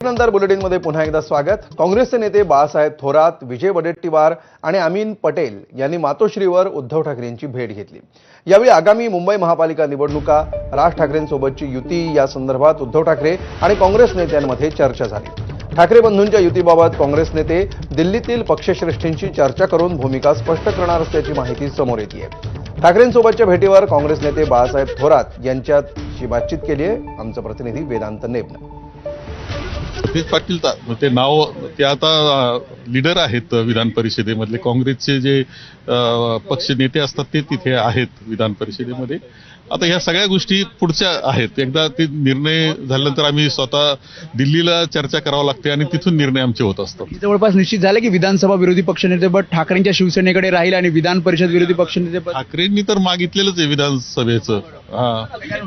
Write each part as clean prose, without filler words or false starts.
नंतर बुलेटिनमध्ये पुन्हा एकदा स्वागत। काँग्रेसचे नेते बाळासाहेब थोरात, विजय वडेट्टीवार आणि अमीन पटेल यांनी मातोश्रीवर उद्धव ठाकरेंची भेट घेतली। यावेळी आगामी मुंबई महापालिका निवडणुका, राज ठाकरेंसोबतची युती या संदर्भात उद्धव ठाकरे आणि काँग्रेस नेत्यांमध्ये चर्चा झाली। ठाकरे बंधूंच्या युतीबाबत काँग्रेस नेते दिल्लीतील पक्षश्रेष्ठींशी चर्चा करून भूमिका स्पष्ट करणार असल्याची माहिती समोर येते आहे। ठाकरेंसोबतच्या भेटीवर काँग्रेस नेते बाळासाहेब थोरात यांच्याशी बातचीत केली आहे। आमचा प्रतिनिधी वेदांत नेबने। सतीश पाटील ते नाव ते आता लीडर आहेत विधान परिषदेमधले, काँग्रेसचे जे पक्ष नेते असतात ते तिथे आहेत विधान परिषदेमध्ये। आता ह्या सगळ्या गोष्टी पुढच्या आहेत, एकदा ते निर्णय झाल्यानंतर आम्ही स्वतः दिल्लीला चर्चा करावं लागते आणि तिथून निर्णय आमचे होत असतात। जवळपास निश्चित झालं की विधानसभा विरोधी पक्षनेतेपद ठाकरेंच्या शिवसेनेकडे राहील आणि विधान परिषद विरोधी पक्षनेतेपद ठाकरेंनी तर मागितलेलंच आहे विधानसभेचं।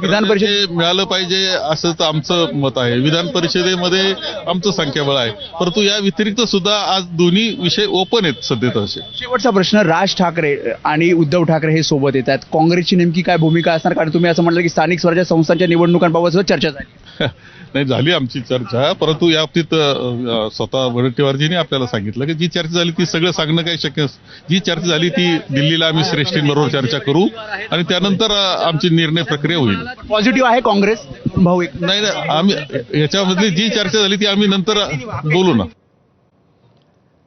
विधान परिषद मिळालं पाहिजे असंच आमचं मत आहे। विधान परिषदेमध्ये आमचं संख्याबळ आहे, परंतु या व्यतिरिक्त सुद्धा आज दोन्ही विषय ओपन आहेत सध्या तसे। शेवटचा प्रश्न, राज ठाकरे आणि उद्धव ठाकरे हे सोबत येतात, काँग्रेसची नेमकी काय भूमिका असणार? कारण तुम्ही असं म्हटलं की स्थानिक स्वराज्य संस्थांच्या निवडणुकांबाबत सुद्धा चर्चा झाली। नाही झाली आमची चर्चा, परंतु या बाबतीत स्वतः वडेट्टीवारजींनी आपल्याला सांगितलं की जी चर्चा झाली ती सगळं सांगणं काही शक्य, जी चर्चा झाली ती दिल्लीला आम्ही श्रेष्ठींबरोबर चर्चा करू आणि त्यानंतर आमची निर्णय प्रक्रिया होईल। पॉझिटिव्ह आहे काँग्रेस भाऊ? नाही, आम्ही याच्यामध्ये जी चर्चा झाली ती आम्ही नंतर बोलू ना।